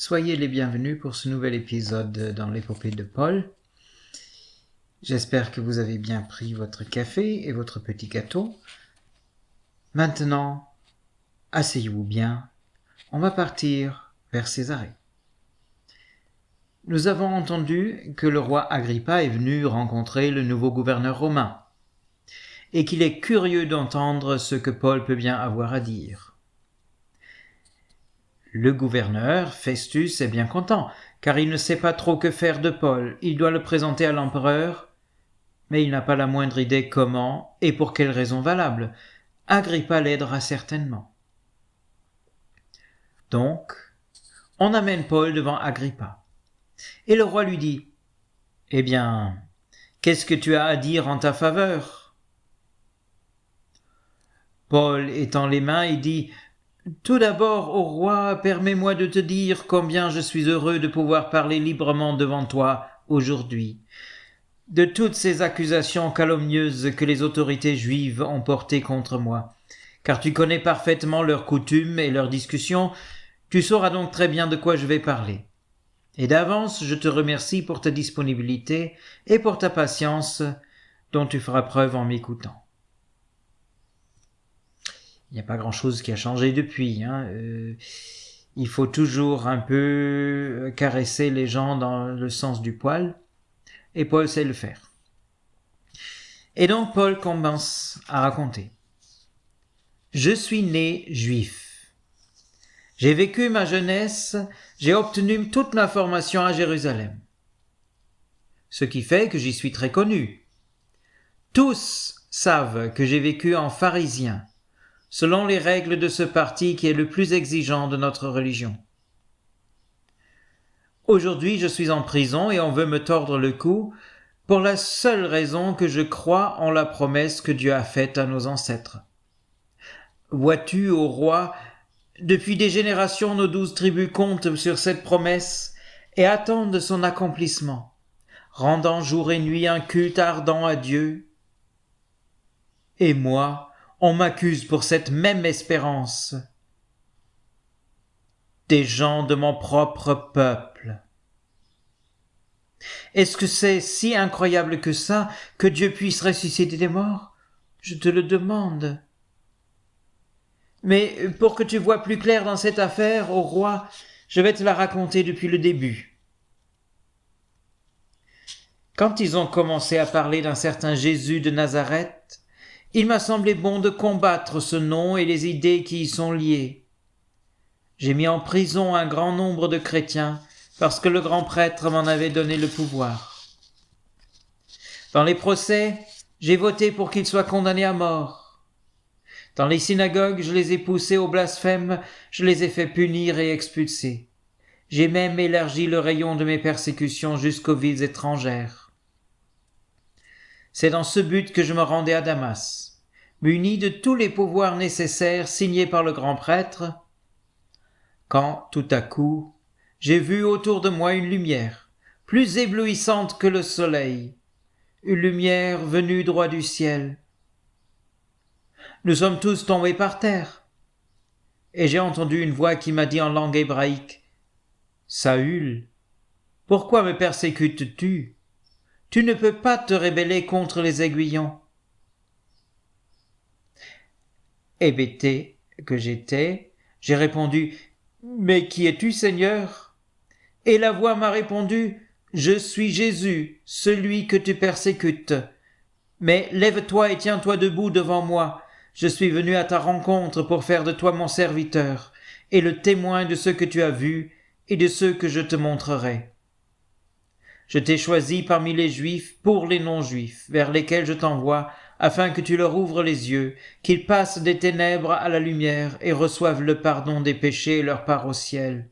Soyez les bienvenus pour ce nouvel épisode dans l'épopée de Paul. J'espère que vous avez bien pris votre café et votre petit gâteau. Maintenant, asseyez-vous bien, on va partir vers Césarée. Nous avons entendu que le roi Agrippa est venu rencontrer le nouveau gouverneur romain et qu'il est curieux d'entendre ce que Paul peut bien avoir à dire. Le gouverneur, Festus, est bien content, car il ne sait pas trop que faire de Paul. Il doit le présenter à l'empereur, mais il n'a pas la moindre idée comment et pour quelle raison valable. Agrippa l'aidera certainement. Donc, on amène Paul devant Agrippa. Et le roi lui dit, « Eh bien, qu'est-ce que tu as à dire en ta faveur ?» Paul étend les mains et dit, « Tout d'abord, ô roi, permets-moi de te dire combien je suis heureux de pouvoir parler librement devant toi aujourd'hui. De toutes ces accusations calomnieuses que les autorités juives ont portées contre moi. Car tu connais parfaitement leurs coutumes et leurs discussions, tu sauras donc très bien de quoi je vais parler. Et d'avance, je te remercie pour ta disponibilité et pour ta patience dont tu feras preuve en m'écoutant. » Il n'y a pas grand-chose qui a changé depuis. Il faut toujours un peu caresser les gens dans le sens du poil, et Paul sait le faire. Et donc Paul commence à raconter. « Je suis né juif. J'ai vécu ma jeunesse, j'ai obtenu toute ma formation à Jérusalem. Ce qui fait que j'y suis très connu. Tous savent que j'ai vécu en pharisien, selon les règles de ce parti qui est le plus exigeant de notre religion. Aujourd'hui, je suis en prison et on veut me tordre le cou pour la seule raison que je crois en la promesse que Dieu a faite à nos ancêtres. Vois-tu, ô roi, depuis des générations nos 12 tribus comptent sur cette promesse et attendent son accomplissement, rendant jour et nuit un culte ardent à Dieu. Et moi, on m'accuse pour cette même espérance. Des gens de mon propre peuple. Est-ce que c'est si incroyable que ça, que Dieu puisse ressusciter des morts? Je te le demande. Mais pour que tu vois plus clair dans cette affaire, ô roi, je vais te la raconter depuis le début. Quand ils ont commencé à parler d'un certain Jésus de Nazareth, il m'a semblé bon de combattre ce nom et les idées qui y sont liées. J'ai mis en prison un grand nombre de chrétiens parce que le grand prêtre m'en avait donné le pouvoir. Dans les procès, j'ai voté pour qu'ils soient condamnés à mort. Dans les synagogues, je les ai poussés au blasphème, je les ai fait punir et expulser. J'ai même élargi le rayon de mes persécutions jusqu'aux villes étrangères. C'est dans ce but que je me rendais à Damas, muni de tous les pouvoirs nécessaires signés par le grand prêtre, quand, tout à coup, j'ai vu autour de moi une lumière, plus éblouissante que le soleil, une lumière venue droit du ciel. Nous sommes tous tombés par terre, et j'ai entendu une voix qui m'a dit en langue hébraïque, « Saül, pourquoi me persécutes-tu ? Tu ne peux pas te rebeller contre les aiguillons. » Hébété que j'étais, j'ai répondu, « Mais qui es-tu, Seigneur ?» Et la voix m'a répondu, « Je suis Jésus, celui que tu persécutes. Mais lève-toi et tiens-toi debout devant moi. Je suis venu à ta rencontre pour faire de toi mon serviteur, et le témoin de ce que tu as vu et de ce que je te montrerai. Je t'ai choisi parmi les Juifs pour les non-Juifs, vers lesquels je t'envoie, afin que tu leur ouvres les yeux, qu'ils passent des ténèbres à la lumière et reçoivent le pardon des péchés et leur part au ciel. »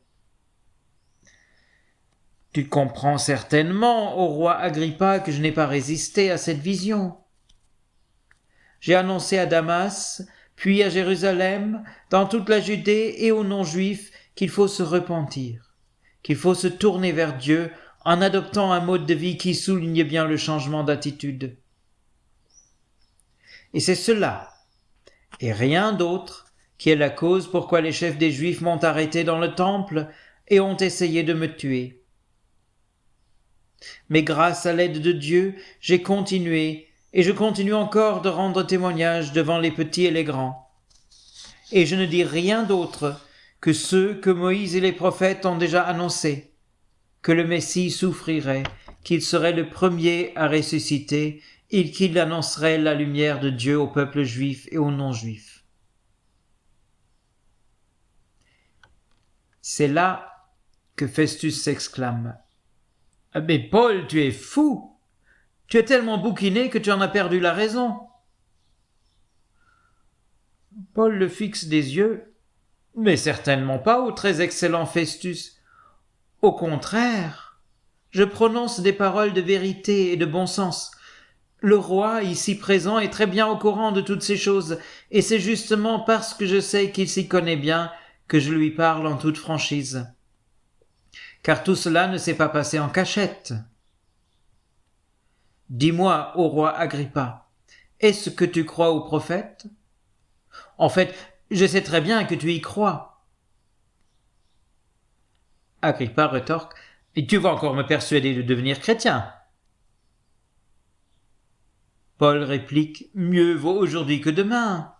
Tu comprends certainement, ô roi Agrippa, que je n'ai pas résisté à cette vision. J'ai annoncé à Damas, puis à Jérusalem, dans toute la Judée et aux non-Juifs, qu'il faut se repentir, qu'il faut se tourner vers Dieu en adoptant un mode de vie qui souligne bien le changement d'attitude. Et c'est cela, et rien d'autre, qui est la cause pourquoi les chefs des Juifs m'ont arrêté dans le temple et ont essayé de me tuer. Mais grâce à l'aide de Dieu, j'ai continué, et je continue encore de rendre témoignage devant les petits et les grands. Et je ne dis rien d'autre que ceux que Moïse et les prophètes ont déjà annoncés, que le Messie souffrirait, qu'il serait le premier à ressusciter, et qu'il annoncerait la lumière de Dieu au peuple juif et aux non-juifs. C'est là que Festus s'exclame. « Mais Paul, tu es fou! Tu es tellement bouquiné que tu en as perdu la raison. » Paul le fixe des yeux. « Mais certainement pas, ô très excellent Festus. Au contraire, je prononce des paroles de vérité et de bon sens. Le roi, ici présent, est très bien au courant de toutes ces choses, et c'est justement parce que je sais qu'il s'y connaît bien que je lui parle en toute franchise. Car tout cela ne s'est pas passé en cachette. Dis-moi, ô roi Agrippa, est-ce que tu crois aux prophètes ? En fait, je sais très bien que tu y crois. » Agrippa rétorque. « Et tu vas encore me persuader de devenir chrétien ?» Paul réplique. « Mieux vaut aujourd'hui que demain.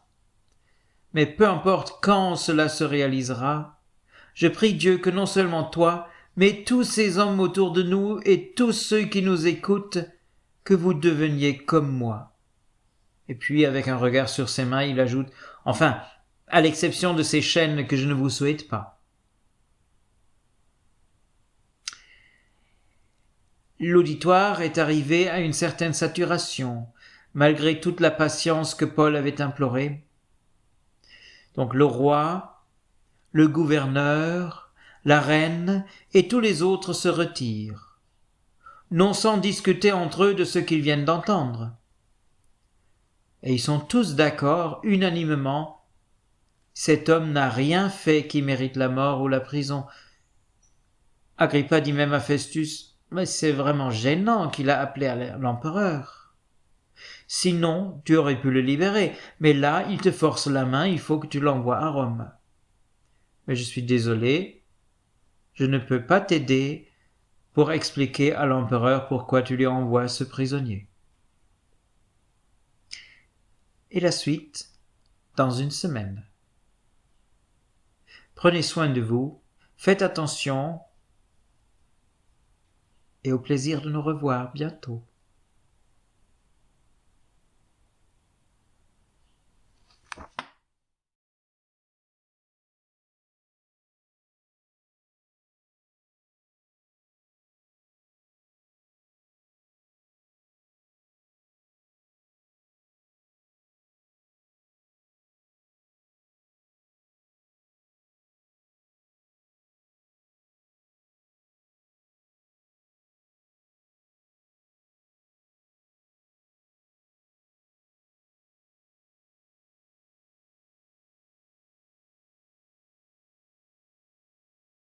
Mais peu importe quand cela se réalisera, je prie Dieu que non seulement toi, mais tous ces hommes autour de nous et tous ceux qui nous écoutent, que vous deveniez comme moi. » Et puis, avec un regard sur ses mains, il ajoute « Enfin, à l'exception de ces chaînes que je ne vous souhaite pas. » L'auditoire est arrivé à une certaine saturation, malgré toute la patience que Paul avait implorée. Donc le roi, le gouverneur, la reine et tous les autres se retirent, non sans discuter entre eux de ce qu'ils viennent d'entendre. Et ils sont tous d'accord, unanimement, cet homme n'a rien fait qui mérite la mort ou la prison. Agrippa dit même à Festus, mais c'est vraiment gênant qu'il a appelé à l'empereur. Sinon, tu aurais pu le libérer, mais là, il te force la main, il faut que tu l'envoies à Rome. Mais je suis désolé, je ne peux pas t'aider pour expliquer à l'empereur pourquoi tu lui envoies ce prisonnier. Et la suite, dans une semaine. Prenez soin de vous, faites attention, et au plaisir de nous revoir bientôt.